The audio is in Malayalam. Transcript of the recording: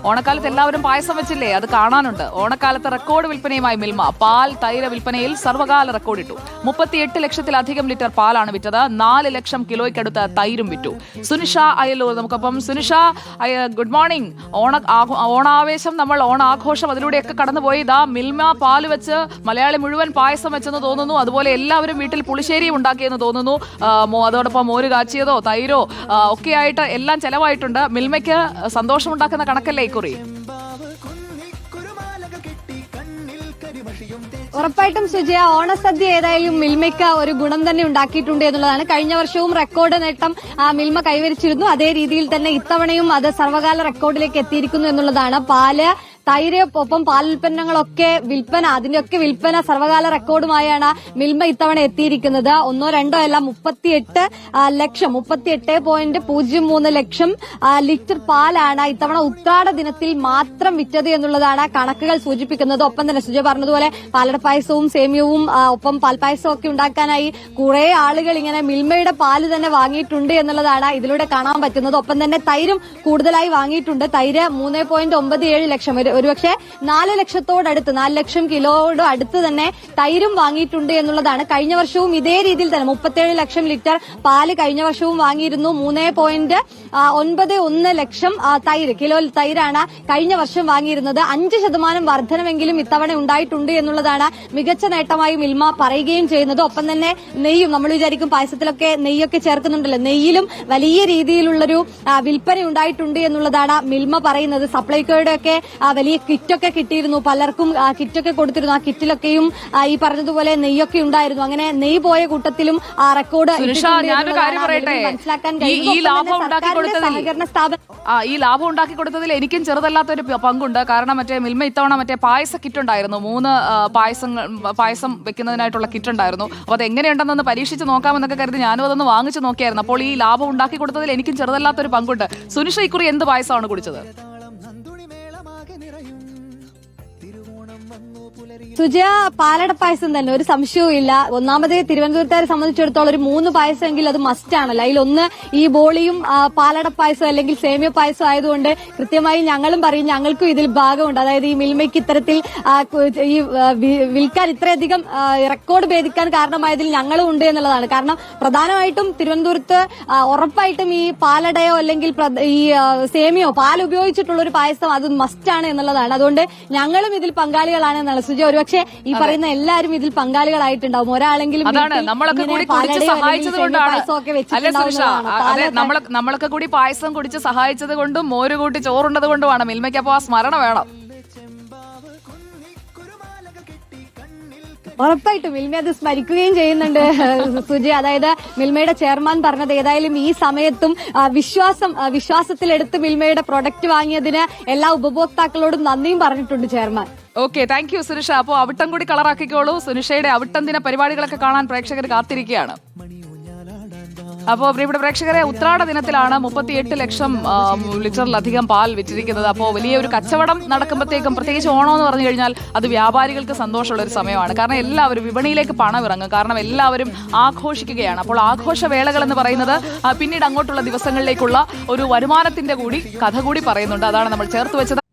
ഓണക്കാലത്ത് എല്ലാവരും പായസം വെച്ചില്ലേ, അത് കാണാനുണ്ട്. ഓണക്കാലത്ത് റെക്കോർഡ് വിൽപ്പനയുമായി മിൽമ. പാൽ തൈര വിൽപ്പനയിൽ സർവ്വകാല റെക്കോർഡിട്ടു. 38 ലക്ഷത്തിലധികം ലിറ്റർ പാലാണ് വിറ്റത്. 4 ലക്ഷം കിലോയ്ക്കടുത്ത് തൈരും വിറ്റു. സുനിഷ അയലൂർ നമുക്കൊപ്പം. Sunisha, good morning. ഓണാവേശം, നമ്മൾ ഓണാഘോഷം അതിലൂടെയൊക്കെ കടന്നുപോയി. ഇതാ മിൽമ പാല് വെച്ച് മലയാളി മുഴുവൻ പായസം വെച്ചെന്ന് തോന്നുന്നു. അതുപോലെ എല്ലാവരും വീട്ടിൽ പുളിശ്ശേരിയും ഉണ്ടാക്കിയെന്ന് തോന്നുന്നു. അതോടൊപ്പം മോര് കാച്ചിയതോ തൈരോ ഒക്കെയായിട്ട് എല്ലാം ചെലവായിട്ടുണ്ട്. മിൽമയ്ക്ക് സന്തോഷമുണ്ടാക്കുന്ന കണക്കല്ലേ ഇക്കുറി? ഉറപ്പായിട്ടും സുജയ, ഓണസദ്യ ഏതായാലും മിൽമയ്ക്ക് ഒരു ഗുണം തന്നെ ഉണ്ടാക്കിയിട്ടുണ്ട് എന്നുള്ളതാണ്. കഴിഞ്ഞ വർഷവും റെക്കോർഡ് നേട്ടം മിൽമ കൈവരിച്ചിരുന്നു. അതേ രീതിയിൽ തന്നെ ഇത്തവണയും അത് സർവ്വകാല റെക്കോർഡിലേക്ക് എത്തിയിരിക്കുന്നു എന്നുള്ളതാണ്. പാല്, തൈര്, ഒപ്പം പാലുൽപ്പന്നങ്ങളൊക്കെ വിൽപ്പന, അതിന്റെയൊക്കെ വിൽപ്പന സർവ്വകാല റെക്കോർഡുമായാണ് മിൽമ ഇത്തവണ എത്തിയിരിക്കുന്നത്. 1 2 അല്ല, 38 ലക്ഷം 38.03 ലക്ഷം ലിറ്റർ പാലാണ് ഇത്തവണ ഉത്രാട ദിനത്തിൽ മാത്രം വിറ്റത് എന്നുള്ളതാണ് കണക്കുകൾ സൂചിപ്പിക്കുന്നത്. ഒപ്പം തന്നെ സുജയ പറഞ്ഞതുപോലെ പാലട പായസവും സേമിയവും ഒപ്പം പാൽപ്പായസവും ഒക്കെ ഉണ്ടാക്കാനായി കുറെ ആളുകൾ ഇങ്ങനെ മിൽമയുടെ പാല് തന്നെ വാങ്ങിയിട്ടുണ്ട് എന്നുള്ളതാണ് ഇതിലൂടെ കാണാൻ പറ്റുന്നത്. ഒപ്പം തന്നെ തൈരും കൂടുതലായി വാങ്ങിയിട്ടുണ്ട്. തൈര് 3.97 ലക്ഷം, ഒരുപക്ഷെ 4 ലക്ഷത്തോടടുത്ത് 4 ലക്ഷം കിലോയോട് അടുത്ത് തന്നെ തൈരും വാങ്ങിയിട്ടുണ്ട് എന്നുള്ളതാണ്. കഴിഞ്ഞ വർഷവും ഇതേ രീതിയിൽ തന്നെ 37 ലക്ഷം ലിറ്റർ പാല് കഴിഞ്ഞ വർഷവും വാങ്ങിയിരുന്നു. 3.91 ലക്ഷം കിലോ തൈരാണ് കഴിഞ്ഞ വർഷം വാങ്ങിയിരുന്നത്. 5% വർധനമെങ്കിലും ഇത്തവണ ഉണ്ടായിട്ടുണ്ട് എന്നുള്ളതാണ് മികച്ച നേട്ടമായി മിൽമ പറയുകയും ചെയ്യുന്നത്. ഒപ്പം തന്നെ നെയ്യും, നമ്മൾ വിചാരിക്കും പായസത്തിലൊക്കെ നെയ്യൊക്കെ ചേർക്കുന്നുണ്ടല്ലോ, നെയ്യിലും വലിയ രീതിയിലുള്ളൊരു വിൽപ്പന ഉണ്ടായിട്ടുണ്ട് എന്നുള്ളതാണ് മിൽമ പറയുന്നത്. സപ്ലൈകോയുടെ ഒക്കെ വലിയ കിറ്റൊക്കെ കിട്ടിയിരുന്നു, പലർക്കും കിറ്റൊക്കെ കൊടുത്തിരുന്നു. ആ കിറ്റിലൊക്കെയും ഈ പറഞ്ഞതുപോലെ നെയ്യൊക്കെ ഉണ്ടായിരുന്നു. അങ്ങനെ നെയ്യ് പോയ കൂട്ടത്തിലും റെക്കോർഡ് മനസ്സിലാക്കാൻ കഴിയും. ഈ ലാഭം ഉണ്ടാക്കി കൊടുത്തതിൽ എനിക്കും ചെറുതല്ലാത്തൊരു പങ്കുണ്ട്. കാരണം മിൽമ ഇത്തവണ പായസ കിറ്റ് ഉണ്ടായിരുന്നു. 3 പായസം വെക്കുന്നതിനായിട്ടുള്ള കിറ്റ് ഉണ്ടായിരുന്നു. അപ്പൊ അത് എങ്ങനെയുണ്ടെന്നൊന്ന് പരീക്ഷിച്ച് നോക്കാമെന്നൊക്കെ കരുതി ഞാനും അതൊന്ന് വാങ്ങിച്ചു നോക്കിയായിരുന്നു. അപ്പോൾ ഈ ലാഭം ഉണ്ടാക്കി കൊടുത്തതിൽ എനിക്കും ചെറുതല്ലാത്തൊരു പങ്കുണ്ട്. സുനിഷ, ഇക്കുറി എന്ത് പായസമാണ് കുടിച്ചത്? സുജയ, പാലട പായസം തന്നെ, ഒരു സംശയവും ഇല്ല. ഒന്നാമത് തിരുവനന്തപുരത്തുകാരെ സംബന്ധിച്ചിടത്തോളം ഒരു 3 പായസമെങ്കിൽ അത് മസ്റ്റ് ആണല്ലോ. അതിലൊന്ന് ഈ ബോളിയും പാലട പായസം അല്ലെങ്കിൽ സേമിയ പായസം ആയതുകൊണ്ട് കൃത്യമായി ഞങ്ങളും പറയും, ഞങ്ങൾക്കും ഇതിൽ ഭാഗമുണ്ട്. അതായത് ഈ മിൽമയ്ക്ക് ഇത്തരത്തിൽ ഈ വിൽക്കാൻ ഇത്രയധികം റെക്കോർഡ് ഭേദിക്കാൻ കാരണമായതിൽ ഞങ്ങളും ഉണ്ട് എന്നുള്ളതാണ്. കാരണം പ്രധാനമായിട്ടും തിരുവനന്തപുരത്ത് ഉറപ്പായിട്ടും ഈ പാലടയോ അല്ലെങ്കിൽ ഈ സേമിയോ പാൽ ഉപയോഗിച്ചിട്ടുള്ള ഒരു പായസം അത് മസ്റ്റ് ആണ് എന്നുള്ളതാണ്. അതുകൊണ്ട് ഞങ്ങളും ഇതിൽ പങ്കാളികളാണ് എന്നുള്ള സുജയ. ഒരുപക്ഷെ ഈ പറയുന്ന എല്ലാവരും ഇതിൽ പങ്കാളികളായിട്ടുണ്ടാവും. ഒരാളെങ്കിലും നമ്മളൊക്കെ കൂടി കുടിച്ച് സഹായിച്ചത് കൊണ്ടാണ്. നമ്മളൊക്കെ കൂടി പായസം കുടിച്ച് സഹായിച്ചത് കൊണ്ടും മോര് കൂട്ടി ചോറുണ്ടത് കൊണ്ടുമാണ് മിൽമയ്ക്ക്. അപ്പോൾ ആ സ്മരണ വേണം. ഉറപ്പായിട്ടും മിൽമ അത് സ്മരിക്കുകയും ചെയ്യുന്നുണ്ട് സുജി. അതായത് മിൽമയുടെ ചെയർമാൻ പറഞ്ഞത് ഏതായാലും ഈ സമയത്തും വിശ്വാസത്തിലെടുത്ത് മിൽമയുടെ പ്രൊഡക്റ്റ് വാങ്ങിയതിന് എല്ലാ ഉപഭോക്താക്കളോടും നന്ദിയും പറഞ്ഞിട്ടുണ്ട് chairman. Okay, thank you Sunisha. അപ്പോൾ അവിട്ടം കൂടി കളറാക്കിക്കോളൂ. സുനിഷയുടെ അവിട്ടം ദിന പരിപാടികളൊക്കെ കാണാൻ പ്രേക്ഷകർ കാത്തിരിക്കുകയാണ്. അപ്പോൾ പ്രിയപ്പെട്ട പ്രേക്ഷകരെ, ഉത്രാട ദിനത്തിലാണ് 38 ലക്ഷം ലിറ്ററിലധികം പാൽ വിറ്റിരിക്കുന്നത്. അപ്പോൾ വലിയൊരു കച്ചവടം നടക്കുമ്പോഴത്തേക്കും, പ്രത്യേകിച്ച് ഓണം എന്ന് പറഞ്ഞു കഴിഞ്ഞാൽ അത് വ്യാപാരികൾക്ക് സന്തോഷമുള്ള ഒരു സമയമാണ്. കാരണം എല്ലാവരും വിപണിയിലേക്ക് പണം ഇറങ്ങും. കാരണം എല്ലാവരും ആഘോഷിക്കുകയാണ്. അപ്പോൾ ആഘോഷവേളകൾ എന്ന് പറയുന്നത് പിന്നീട് അങ്ങോട്ടുള്ള ദിവസങ്ങളിലേക്കുള്ള ഒരു വരുമാനത്തിന്റെ കൂടി കഥ കൂടി പറയുന്നുണ്ട്. അതാണ് നമ്മൾ ചേർത്ത് വെച്ചത്.